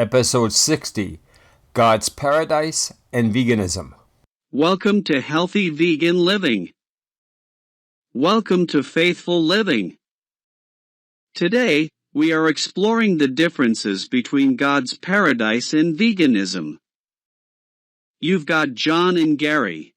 Episode 60, God's Paradise and Veganism. Welcome to Healthy Vegan Living. Welcome to Faithful Living. Today, we are exploring the differences between God's paradise and veganism. You've got John and Gary.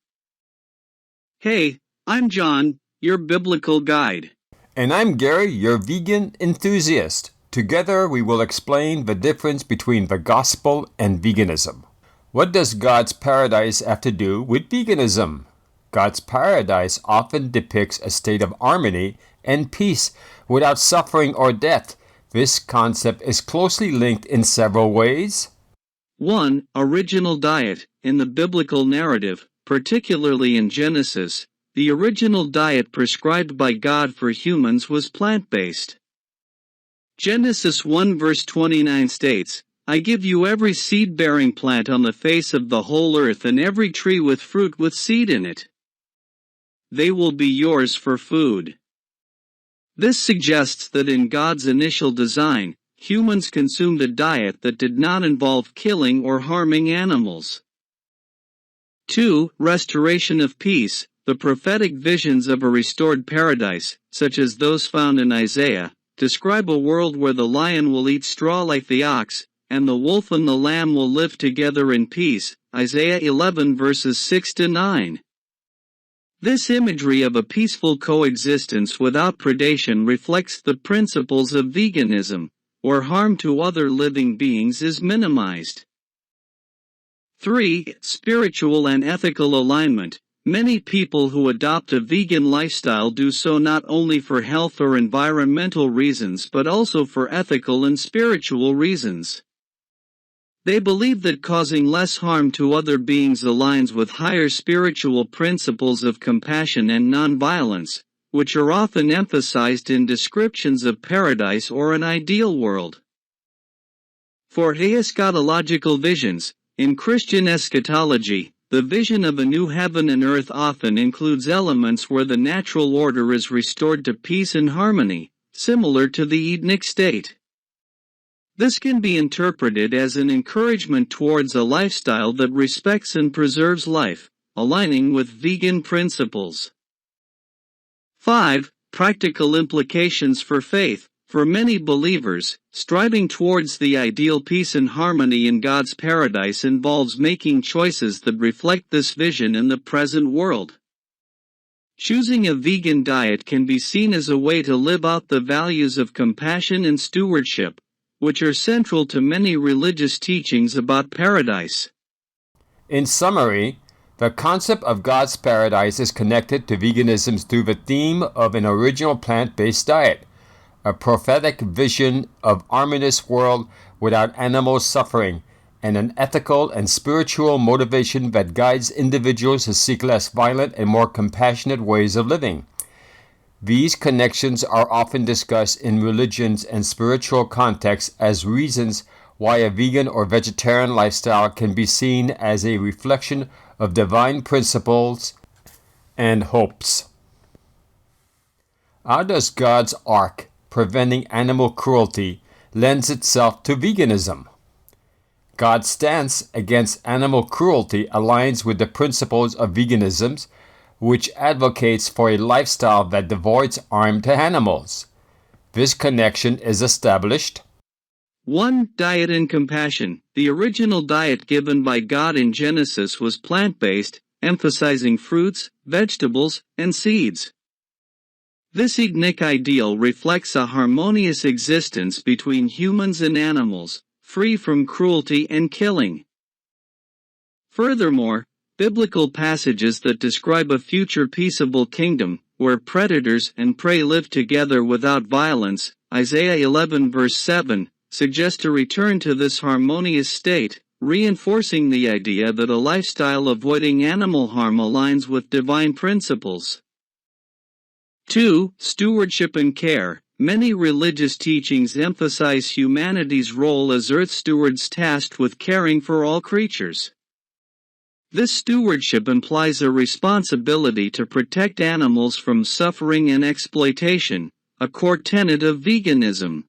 Hey, I'm John, your biblical guide. And I'm Gary, your vegan enthusiast. Together, we will explain the difference between the gospel and veganism. What does God's paradise have to do with veganism? God's paradise often depicts a state of harmony and peace without suffering or death. This concept is closely linked in several ways. 1. Original diet. In the biblical narrative, particularly in Genesis, the original diet prescribed by God for humans was plant-based. Genesis 1 verse 29 states, I give you every seed-bearing plant on the face of the whole earth and every tree with fruit with seed in it. They will be yours for food. This suggests that in God's initial design, humans consumed a diet that did not involve killing or harming animals. 2. Restoration of peace. The prophetic visions of a restored paradise, such as those found in Isaiah, describe a world where the lion will eat straw like the ox, and the wolf and the lamb will live together in peace. Isaiah 11 verses 6-9. This imagery of a peaceful coexistence without predation reflects the principles of veganism, where harm to other living beings is minimized. 3. Spiritual and ethical alignment. Many people who adopt a vegan lifestyle do so not only for health or environmental reasons but also for ethical and spiritual reasons. They believe that causing less harm to other beings aligns with higher spiritual principles of compassion and nonviolence, which are often emphasized in descriptions of paradise or an ideal world. 4. Eschatological visions. In Christian eschatology, the vision of a new heaven and earth often includes elements where the natural order is restored to peace and harmony, similar to the Edenic state. This can be interpreted as an encouragement towards a lifestyle that respects and preserves life, aligning with vegan principles. 5. Practical implications for faith. For many believers, striving towards the ideal peace and harmony in God's paradise involves making choices that reflect this vision in the present world. Choosing a vegan diet can be seen as a way to live out the values of compassion and stewardship, which are central to many religious teachings about paradise. In summary, the concept of God's paradise is connected to veganism through the theme of an original plant-based diet, a prophetic vision of harmonious world without animal suffering, and an ethical and spiritual motivation that guides individuals to seek less violent and more compassionate ways of living. These connections are often discussed in religions and spiritual contexts as reasons why a vegan or vegetarian lifestyle can be seen as a reflection of divine principles and hopes. How does God's ark, preventing animal cruelty, lends itself to veganism? God's stance against animal cruelty aligns with the principles of veganism, which advocates for a lifestyle that avoids harm to animals. This connection is established. 1. Diet and compassion. The original diet given by God in Genesis was plant-based, emphasizing fruits, vegetables, and seeds. This Edenic ideal reflects a harmonious existence between humans and animals, free from cruelty and killing. Furthermore, biblical passages that describe a future peaceable kingdom, where predators and prey live together without violence, Isaiah 11 verse 7, suggest a return to this harmonious state, reinforcing the idea that a lifestyle avoiding animal harm aligns with divine principles. 2. Stewardship and care. Many religious teachings emphasize humanity's role as earth stewards tasked with caring for all creatures. This stewardship implies a responsibility to protect animals from suffering and exploitation, a core tenet of veganism.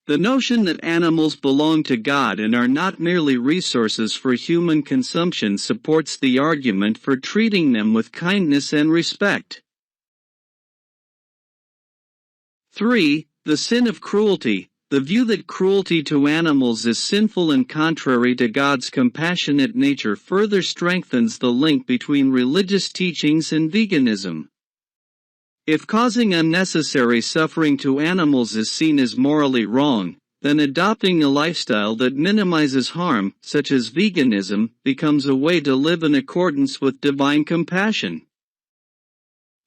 The notion that animals belong to God and are not merely resources for human consumption supports the argument for treating them with kindness and respect. 3. The sin of cruelty. The view that cruelty to animals is sinful and contrary to God's compassionate nature further strengthens the link between religious teachings and veganism. If causing unnecessary suffering to animals is seen as morally wrong, then adopting a lifestyle that minimizes harm, such as veganism, becomes a way to live in accordance with divine compassion.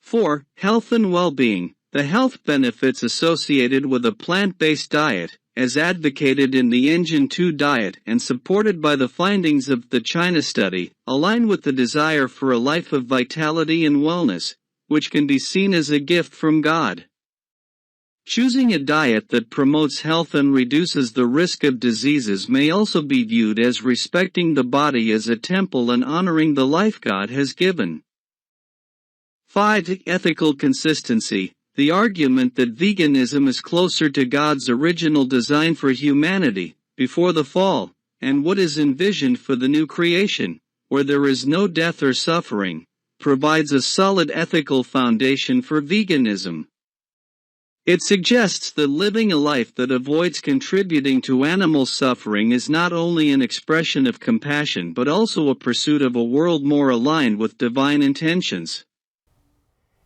4. Health and well-being. The health benefits associated with a plant-based diet, as advocated in the Engine 2 diet and supported by the findings of the China study, align with the desire for a life of vitality and wellness, which can be seen as a gift from God. Choosing a diet that promotes health and reduces the risk of diseases may also be viewed as respecting the body as a temple and honoring the life God has given. 5. Ethical consistency. The argument that veganism is closer to God's original design for humanity, before the fall, and what is envisioned for the new creation, where there is no death or suffering, provides a solid ethical foundation for veganism. It suggests that living a life that avoids contributing to animal suffering is not only an expression of compassion but also a pursuit of a world more aligned with divine intentions.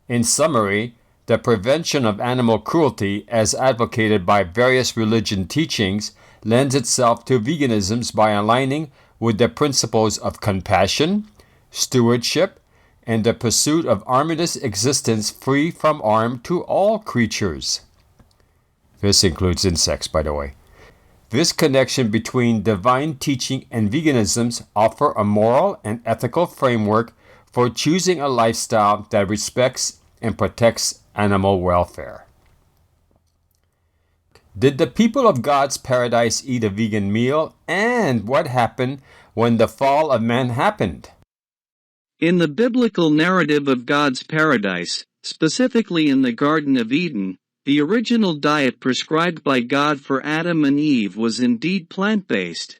In summary, the prevention of animal cruelty, as advocated by various religion teachings, lends itself to veganism by aligning with the principles of compassion, stewardship, and the pursuit of harmonious existence free from harm to all creatures. This includes insects, by the way. This connection between divine teaching and veganism offers a moral and ethical framework for choosing a lifestyle that respects and protects animal welfare. Did the people of God's paradise eat a vegan meal? And what happened when the fall of man happened? In the biblical narrative of God's paradise, specifically in the Garden of Eden, the original diet prescribed by God for Adam and Eve was indeed plant-based.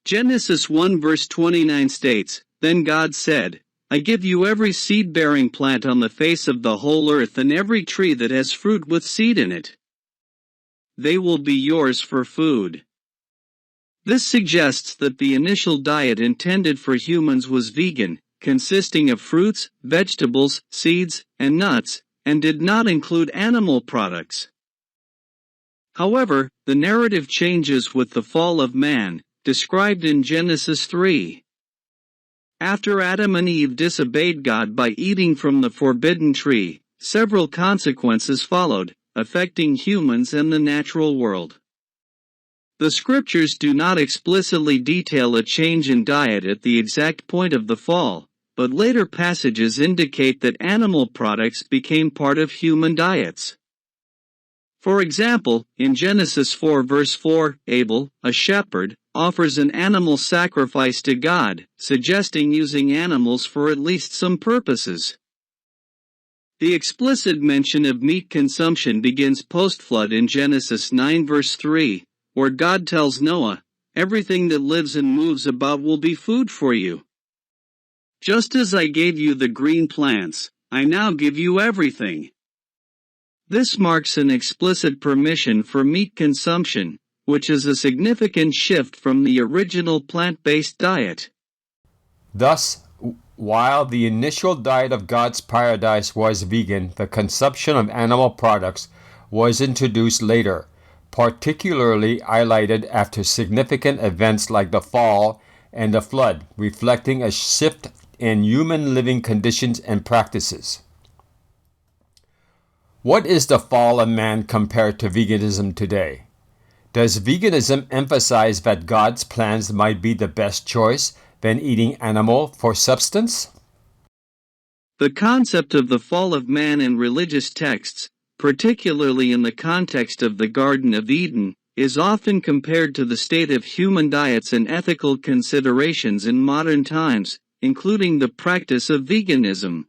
Genesis 1 verse 29 states, "Then God said, I give you every seed-bearing plant on the face of the whole earth and every tree that has fruit with seed in it. They will be yours for food." This suggests that the initial diet intended for humans was vegan, consisting of fruits, vegetables, seeds, and nuts, and did not include animal products. However, the narrative changes with the fall of man, described in Genesis 3. After Adam and Eve disobeyed God by eating from the forbidden tree, several consequences followed, affecting humans and the natural world. The scriptures do not explicitly detail a change in diet at the exact point of the fall, but later passages indicate that animal products became part of human diets. For example, in Genesis 4 verse 4, Abel, a shepherd, offers an animal sacrifice to God, suggesting using animals for at least some purposes. The explicit mention of meat consumption begins post-flood in Genesis 9 verse 3, where God tells Noah, "Everything that lives and moves about will be food for you. Just as I gave you the green plants, I now give you everything." This marks an explicit permission for meat consumption, which is a significant shift from the original plant-based diet. Thus, while the initial diet of God's paradise was vegan, the consumption of animal products was introduced later, particularly highlighted after significant events like the fall and the flood, reflecting a shift in human living conditions and practices. What is the fall of man compared to veganism today? Does veganism emphasize that God's plans might be the best choice than eating animal for substance? The concept of the fall of man in religious texts, particularly in the context of the Garden of Eden, is often compared to the state of human diets and ethical considerations in modern times, including the practice of veganism.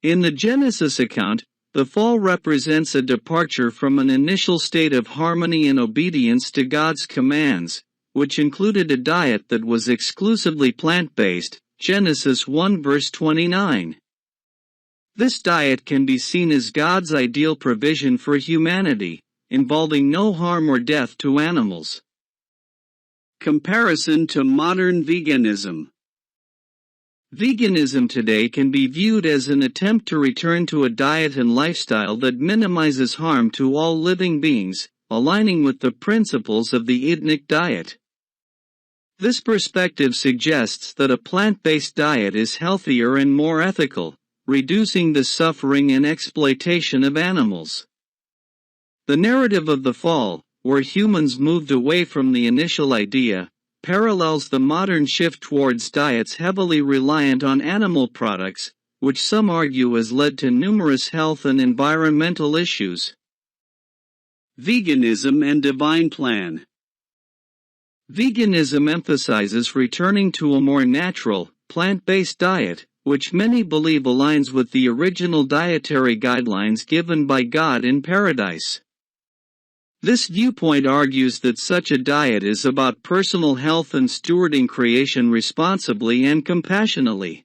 In the Genesis account, the fall represents a departure from an initial state of harmony and obedience to God's commands, which included a diet that was exclusively plant-based, Genesis 1 verse 29. This diet can be seen as God's ideal provision for humanity, involving no harm or death to animals. Comparison to modern veganism. Veganism today can be viewed as an attempt to return to a diet and lifestyle that minimizes harm to all living beings, aligning with the principles of the Edenic diet. This perspective suggests that a plant-based diet is healthier and more ethical, reducing the suffering and exploitation of animals. The narrative of the fall, where humans moved away from the initial idea, parallels the modern shift towards diets heavily reliant on animal products, which some argue has led to numerous health and environmental issues. Veganism and divine plan. Veganism emphasizes returning to a more natural, plant-based diet, which many believe aligns with the original dietary guidelines given by God in paradise. This viewpoint argues that such a diet is about personal health and stewarding creation responsibly and compassionately.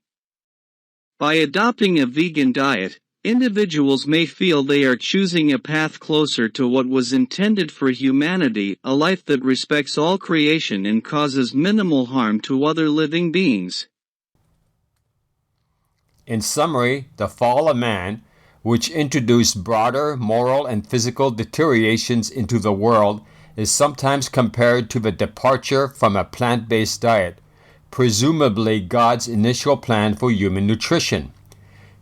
By adopting a vegan diet, individuals may feel they are choosing a path closer to what was intended for humanity, a life that respects all creation and causes minimal harm to other living beings. In summary, the fall of man, which introduced broader moral and physical deteriorations into the world, is sometimes compared to the departure from a plant-based diet, presumably God's initial plan for human nutrition.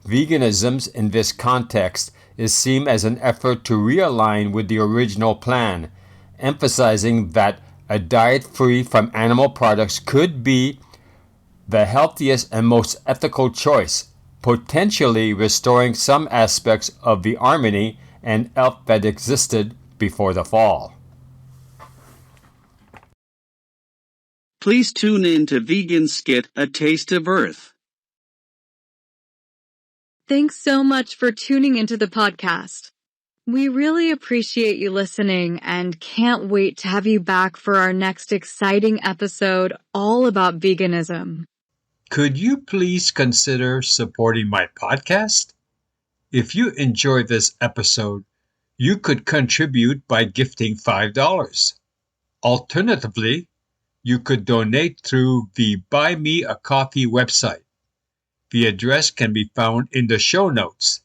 Veganism in this context is seen as an effort to realign with the original plan, emphasizing that a diet free from animal products could be the healthiest and most ethical choice, potentially restoring some aspects of the harmony and health that existed before the fall. Please tune in to Vegan Skit, A Taste of Earth. Thanks so much for tuning into the podcast. We really appreciate you listening and can't wait to have you back for our next exciting episode all about veganism. Could you please consider supporting my podcast? If you enjoyed this episode, you could contribute by gifting $5. Alternatively, you could donate through the Buy Me a Coffee website. The address can be found in the show notes.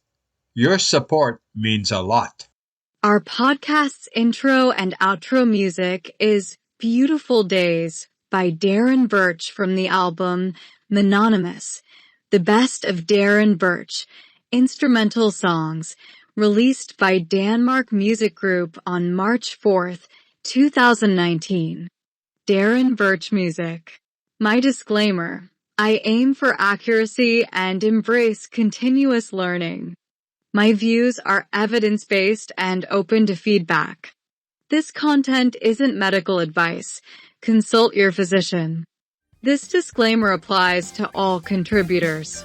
Your support means a lot. Our podcast's intro and outro music is Beautiful Days by Darren Birch from the album Mononymous, the best of Darren Birch, instrumental songs, released by Danmark Music Group on March 4th, 2019. Darren Birch Music. My disclaimer: I aim for accuracy and embrace continuous learning. My views are evidence-based and open to feedback. This content isn't medical advice. Consult your physician. This disclaimer applies to all contributors.